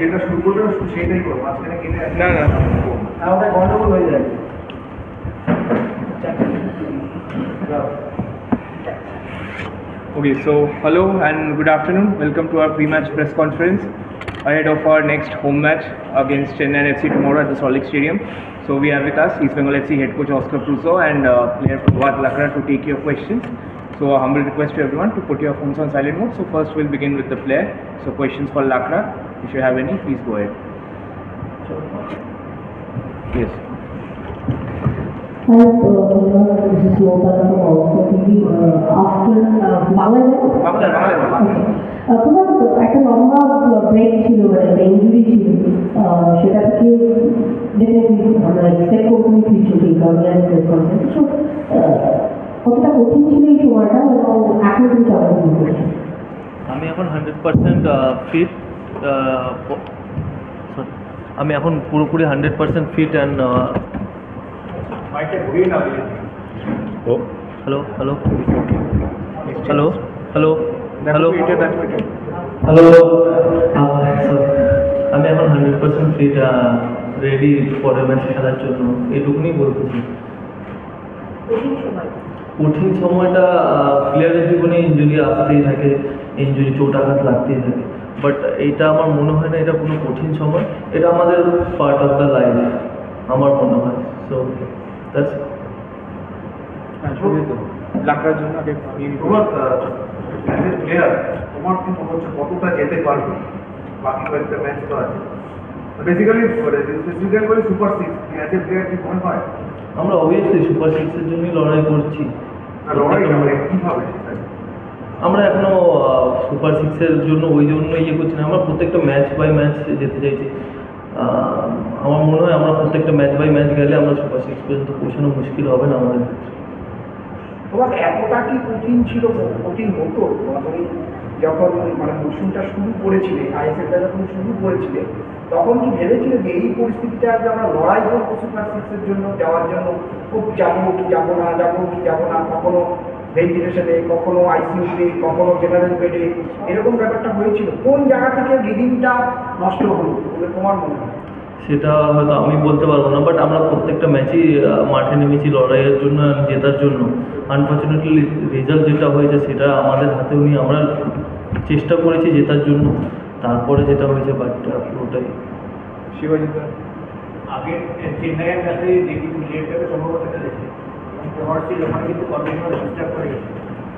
যেটা শুরু করবে সেটাই করো, মাঝখানে কেটে না না আমাদের গন্ডগোল হয়ে যায়। Okay, so hello and good afternoon. Welcome to our pre-match press conference ahead of our next home match against Chennai FC tomorrow at the Salt Lake Stadium. So we have with us East Bengal FC head coach Bruzon and player Fuad Lakra to take your questions. So a humble request to everyone to put your phones on silent mode. So first we'll begin with the player. So questions for Lakra. If you have any, please go ahead. Yes. Hi, this is Lothar from Oslo TV. After তোমার একটা লম্বা break ছিল, মানে injury ছিল, সেটা থেকে definitely আমরা expect করতে কিছু ইন্ডিয়ান প্রেস কনফারেন্স। সো কতটা কঠিন ছিল এই সময়টা এবং এখন তুমি কেমন ফিল করছো? আমি এখন 100% ফিট, আমি এখন পুরোপুরি 100% fit and hello hello hello hello hello hello আমি এখন 100% ফিট, রেডি পরের ম্যাচ খেলার জন্য, এটুকুনি বলতেছি। কঠিন সময়টা প্লেয়ারের জীবনে ইঞ্জুরি আসতেই থাকে, ইঞ্জুরি চোটাঘাত লাগতেই থাকে, বাট এইটা আমার মনে হয় না এটা কোনো কঠিন সময়, এটা আমাদের পার্ট অফ দ্য লাইফ আমার মনে হয়। সো দ্যাটস লাকড়ার জন্য তোমার প্লেয়ার তোমার কি মনে হচ্ছে কতটা যেতে পারবে? বাকি কয়েকটা ম্যাচ তো আছে, basically specifically super six as a player কি মনে হয়? আমরা অবভিয়াসলি সুপার সিক্সের জন্যই লড়াই করছি। কীভাবে আমরা এখনো সুপার সিক্সের জন্য ওই জন্য করছি না, আমরা প্রত্যেকটা ম্যাচ বাই ম্যাচ যেতে চাইছি। আমার মনে হয় আমরা প্রত্যেকটা ম্যাচ বাই ম্যাচ গেলে আমরা সুপার সিক্স পর্যন্ত পৌঁছানো মুশকিল হবে না আমাদের ক্ষেত্রে। তোমার এতটা কি কঠিন ছিল, কঠিন হতো তুমি যখন মানে মৌসুমটা শুরু করেছিলে, আইএসএলটা যখন শুরু করেছিলে, তখন কি ভেবেছিলে যে এই পরিস্থিতিটা যে আমরা লড়াই করবো সুপার সিক্সের জন্য যাওয়ার জন্য, খুব যাবো কি যাবো না, যাবো কি যাবো না, কখনো ভেন্টিলেশনে, কখনো আইসিইউতে, কখনো জেনারেল বেডে, এরকম ব্যাপারটা হয়েছিল? কোন জায়গা থেকে রিডিংটা নষ্ট হলো বলে তোমার মনে হয়? সেটা হয়তো আমি বলতে পারবো না, বাট আমরা প্রত্যেকটা ম্যাচই মাঠে নেমেছি লড়াইয়ের জন্য, জেতার জন্য। আনফর্চুনেটলি রেজাল্ট যেটা হয়েছে সেটা আমাদের হাতেও নিয়ে আমরা চেষ্টা করেছি জেতার জন্য, তারপরে যেটা হয়েছে বাট পুরোটাই শিবাজি আগে চেন্নাইয়ের কাছে যে কিছু লেটটাকে সম্ভবত খেলেছে হর্সিল ওখানে কিন্তু কন্টিনিউ ডিস্টার্ব করে গেছে।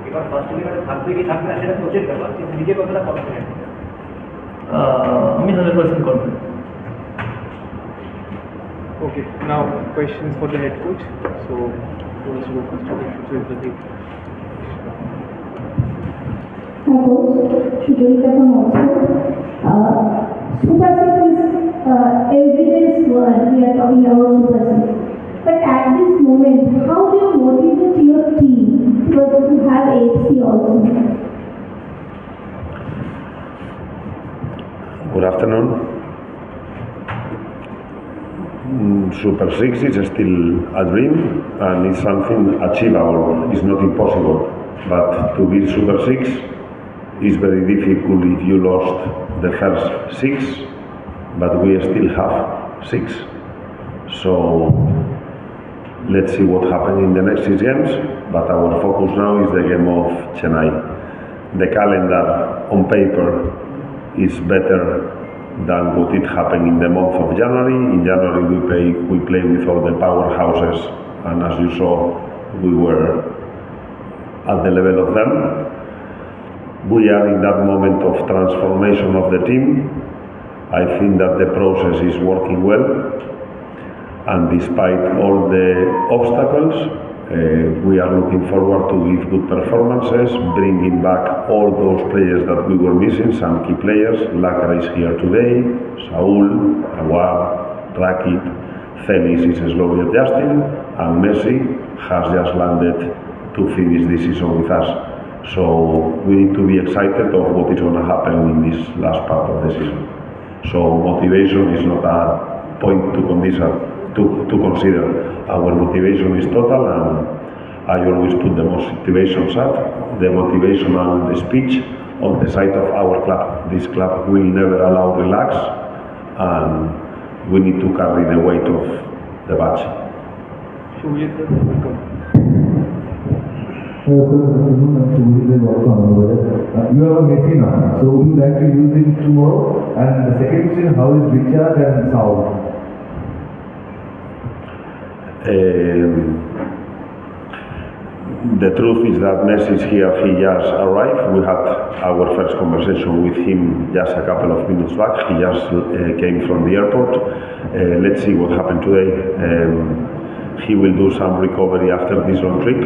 এবার ফার্স্ট ইলেভেনে থাকবে কি থাকবে না সেটা কোচের ব্যাপার, কিন্তু নিজে কতটা কনফিডেন্ট? আমি 100% confident. Okay, now questions for the head coach. So who wants to go first? Okay, Hi coach, Sujalika from Oslo. Super Six is everyday's word. We are talking about Super Six. But at this moment, how do you motivate your team? Because you have AFC also. Good afternoon. Super Six is still a dream and it's something achievable. It's not impossible. But to be Super Six is very difficult if you lost the first six, but we still have six. So let's see what happens in the next 6 games. But our focus now is the game of Chennai. The calendar on paper is better than what it happened in the month of January. In January we play with all the powerhouses, and as you saw, we were at the level of them. We are in that moment of transformation of the team. I think that the process is working well, and despite all the obstacles, we are looking forward to give good performances, bringing back all those players that we were missing, some key players. Lakra is here today, Saul, Awar, Rakip, Felix is slowly adjusting, and Messi has just landed to finish this season with us. So we need to be excited of what is going to happen in this last part of the season. So motivation is not a point to consider. Our motivation is total, and I always put the motivational speech on the side of our club. This club will never allow relax, and we need to carry the weight of the badge. You have a Messi now, so would you like to use it tomorrow? And the second question, how is Richard and Saul? The truth is that Messi is here, he just arrived. We had our first conversation with him just a couple of minutes back. He just came from the airport. Let's see what happened today. He will do some recovery after this long trip.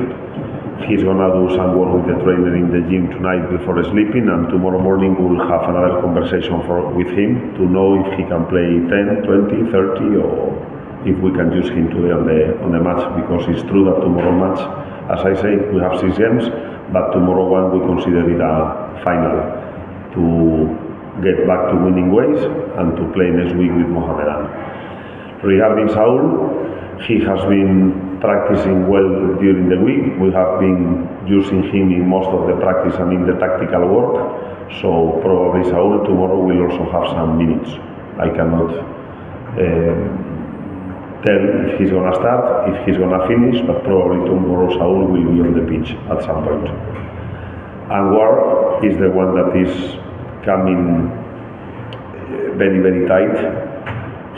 He's gonna do some work with the trainer in the gym tonight before sleeping, and tomorrow morning we'll have another conversation with him to know if he can play 10, 20, 30, or if we can use him today on the match, because it's true that tomorrow match, as I say, we have 6 games, but tomorrow one we consider it a final to get back to winning ways and to play next week with Mohamedan. Regarding Saul, he has been practicing well during the week. We have been using him in most of the practice and in the tactical work, so probably Saul tomorrow will also have some minutes. I cannot tell if he's going to start, if he's going to finish, but probably tomorrow Saul will be on the pitch at some point. Anwar is the one that is coming very, very tight.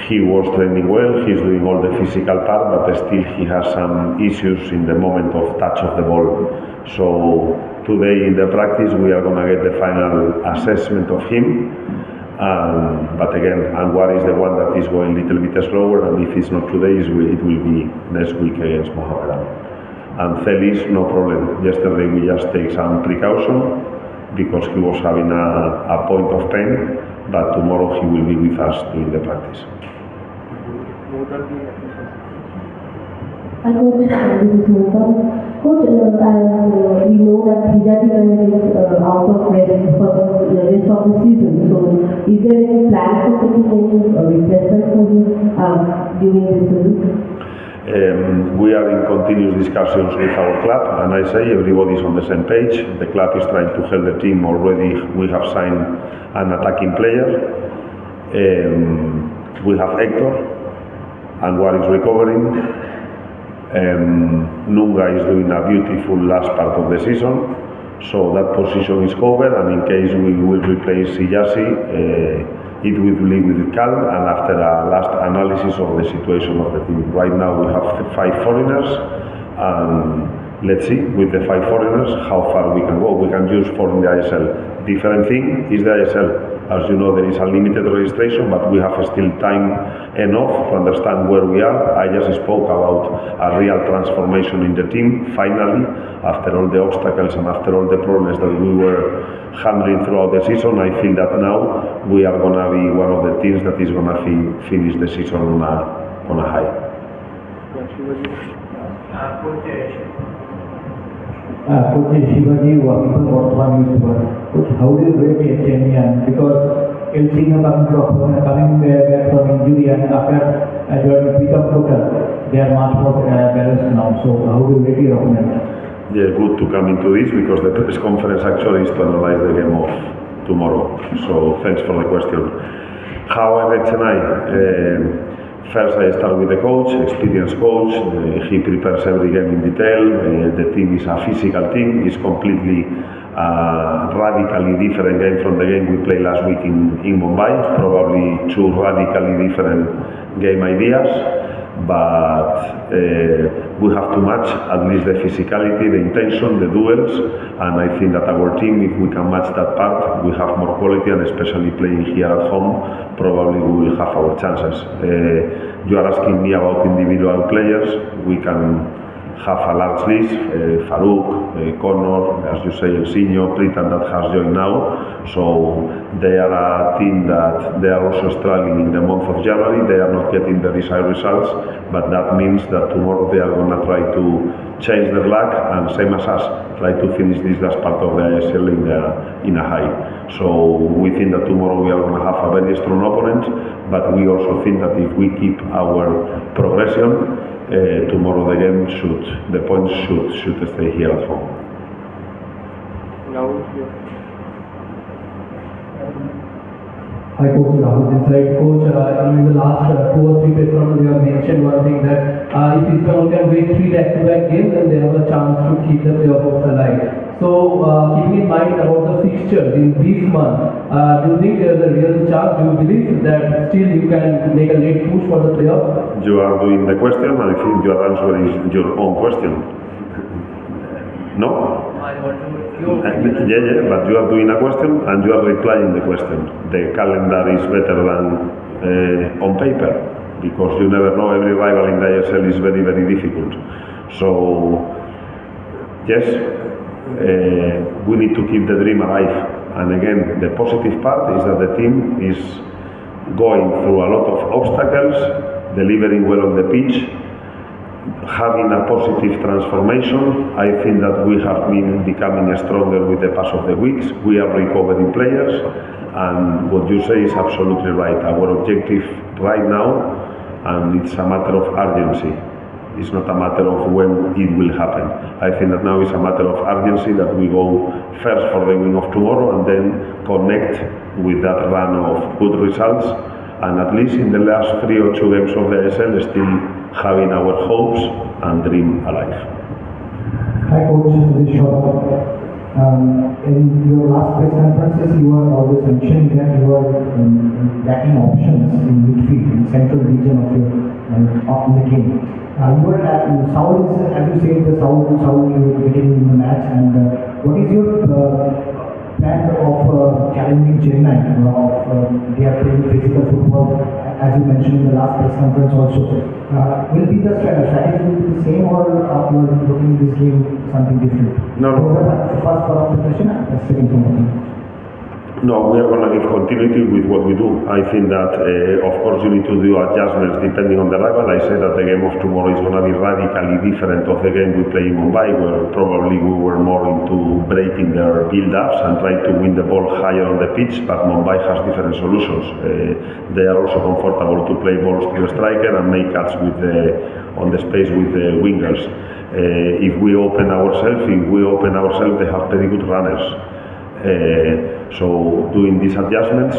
He was training well, he's doing all the physical part, but still he has some issues in the moment of touch of the ball. So today in the practice we are going to get the final assessment of him. But again, Anwar is the one that is going a little bit slower, and if it's not today, it will be next week against Mohamedan. And Celis, no problem. Yesterday we just take some precaution because he was having a point of pain, but tomorrow he will be with us doing the practice. And Coach, this is Mota. Coach, as we know that Hijati is out of rest for the rest of the season, so is there any plan for taking any replacement for him during this season? We are in continuous discussions with our club, and I say everybody is on the same page. The club is trying to help the team already. We have signed an attacking player. We have Hector. Anwar is recovering. Nunga is doing a beautiful last part of the season, so that position is covered, and in case we will replace Sijasi, it will be with calm and after a last analysis of the situation of the team. Right now we have 5 foreigners, and let's see with the 5 foreigners how far we can go. We can use 4 in the ISL. Different thing is the ISL. As you know, there is a limited registration, but we have still time enough to understand where we are. I just spoke about a real transformation in the team. Finally, after all the obstacles and after all the problems that we were handling throughout the season, I feel that now we are going to be one of the teams that is going to finish the season on a high. Coach Shivaji, working for Boston newspaper. Coach, how do you rate Chenian? Because Elsinga coming back from injury, and after joining Pickup Total, they are much more balanced now. So how do you rate your opponent? Yeah, good to come into this because the press conference actually is to analyze the game of tomorrow. So thanks for the question. How I rate Chennai? First, I start with the coach, experienced coach. He prepares every game in detail. The team is a physical team. It's completely radically different game from the game we played last week in Mumbai. Probably 2 radically different game ideas, but we have to match at least the physicality, the intention, the duels, and I think that our team, if we can match that part, we have more quality, and especially playing here at home, probably we will have our chances. You are asking me about individual players. We can have a large list, Farouk, Connor, as you say, El Signo, Cleiton that has joined now. So they are a team that they are also struggling in the month of January. They are not getting the desired results, but that means that tomorrow they are going to try to change their luck and same as us, try to finish this last part of the ISL in a high. So we think that tomorrow we are going to have a very strong opponent, but we also think that if we keep our progression, tomorrow the points should stay here at home. Now, Hi Coach, Rahul this side. Coach, in the last 2 or 3 press rounds you have mentioned one thing that if Eastern can win 3 back-to-back games, then they have a chance to keep the playoff hopes alive. So keeping in mind about the fixtures in this month, do you think there is a real chance? Do you believe that still you can make a late push for the playoff? You are doing the question, and I think your answer is your own question. No? I want to Yeah, but you are doing a question and you are replying the question. The calendar is better than on paper, because you never know, every rival in the ISL is very, very difficult. So, yes, we need to keep the dream alive. And again, the positive part is that the team is going through a lot of obstacles, delivering well on the pitch, having a positive transformation. I think that we have been becoming stronger with the pass of the weeks. We are recovering players, and what you say is absolutely right. Our objective right now, and it's a matter of urgency. It's not a matter of when it will happen. I think that now it's a matter of urgency that we go first for the win of tomorrow and then connect with that run of good results, and at least in the last 3 or 2 games of the ISL still having our hopes and dream alive. Hi Coach, this is Sean. In your last press conferences, you were always mentioning that you are lacking options in midfield, in central region of your of the game. You were at Saul is, as you said, the Saul getting in the match, and what is your plan of challenging Chennai? They are playing physical football, as you mentioned in the last press conference also. Will be the strategy will be the same, or you are looking at this game something different? No. The first part of the question, and the second thing. No, we are going to give continuity with what we do. I think that, of course, you need to do adjustments depending on the rival. I say that the game of tomorrow is going to be radically different of the game we play in Mumbai, where probably we were more into breaking their build-ups and trying to win the ball higher on the pitch, but Mumbai has different solutions. They are also comfortable to play balls to the striker and make cuts on the space with the wingers. If we open ourselves, they have very good runners. So doing these adjustments,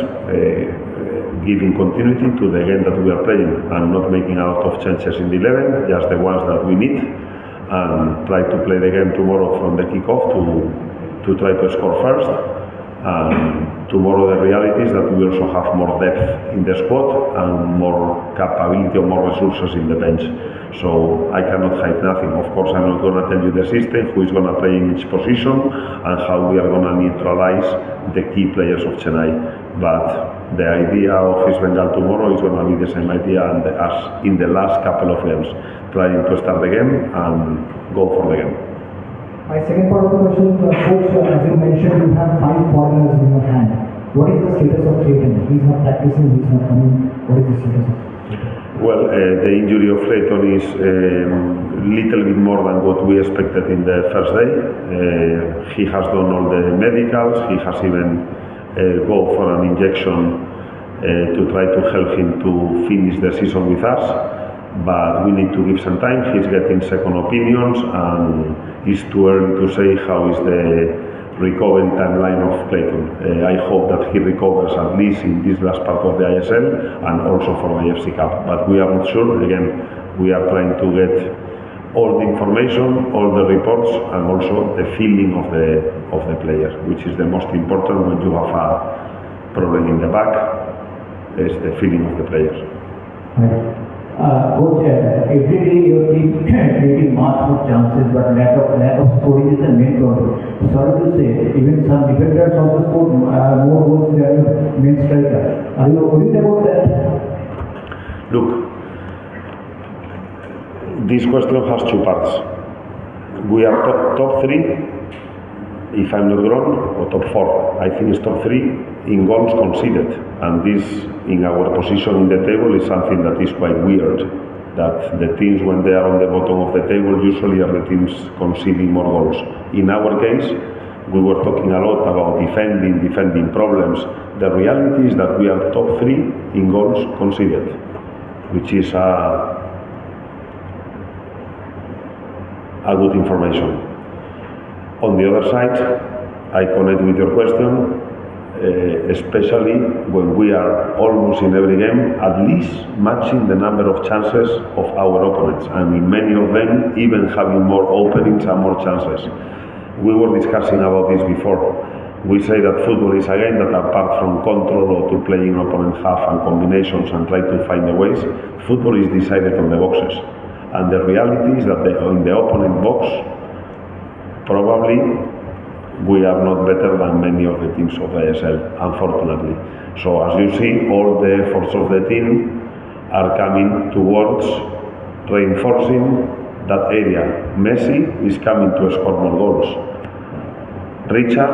giving continuity to the game that we are playing, and not making a lot of changes in the 11, just the ones that we need, and try to play the game tomorrow from the kickoff to try to score first. And tomorrow the reality is that we also have more depth in the squad and more capability or more resources in the bench. So I cannot hide nothing. Of course, I'm not going to tell you the system, who is going to play in each position, and how we are going to neutralize the key players of Chennai. But the idea of East Bengal tomorrow is going to be the same idea as in the last couple of games, trying to start the game and go for the game. My second part of the question, Coach, as you mentioned, you have 5 foreigners in your hand. What is the status of Cleiton? He's not practicing, he's not coming. What is the status of Cleiton? Well, the injury of Cleiton is little bit more than what we expected in the first day. He has done all the medicals. He has even go for an injection to try to help him to finish the season with us. But we need to give some time. He's getting second opinions, and it's too early to say how is the recovery timeline of Cleiton. I hope that he recovers at least in this last part of the ISL and also for the FC Cup. But we are not sure. Again, we are trying to get all the information, all the reports, and also the feeling of the player, which is the most important when you have a problem in the back. Is the feeling of the player. Coach, every day your team creating much more chances, but lack of scoring is the main problem. Sorry to say, even some defenders also scored more goals than your main striker. Are you worried about that? Look, this question has 2 parts. We are top 3, if I'm not wrong, or top 4. I think it's top 3 in goals conceded. And this, in our position in the table, is something that is quite weird. That the teams, when they are on the bottom of the table, usually are the teams conceding more goals. In our case, we were talking a lot about defending problems. The reality is that we are top 3 in goals conceded, which is a good information. On the other side, I connect with your question, especially when we are almost in every game, at least matching the number of chances of our opponents, and in many of them even having more openings and more chances. We were discussing about this before. We say that football is a game that, apart from control or to play in opponent half and combinations and try to find the ways, football is decided on the boxes. And the reality is that in the opponent box, probably we are not better than many of the teams of the ASL, unfortunately. So as you see, all the efforts of the team are coming towards reinforcing that area. Messi is coming to score more goals. Richard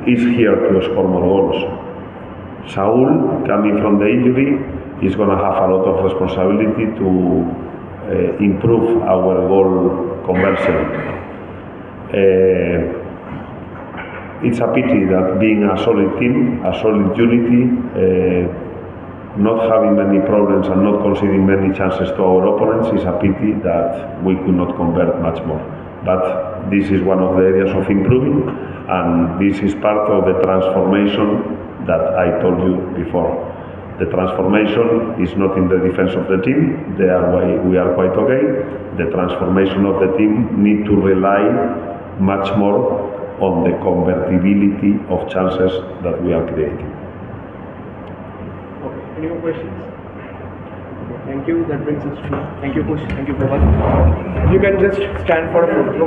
is here to score more goals. Saul, coming from the injury, is going to have a lot of responsibility to improve our goal conversion. It's a pity that being a solid team, a solid unity, not having many problems and not conceding many chances to our opponents, is a pity that we could not convert much more. But this is one of the areas of improving, and this is part of the transformation that I told you before. The transformation is not in the defense of the team. There we are quite okay. The transformation of the team need to rely much more on the convertibility of chances that we are creating. Okay. Any more questions? Thank you. That brings us to thank you, Push. Thank you, Prabhat. You can just stand for a photo. Go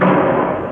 back.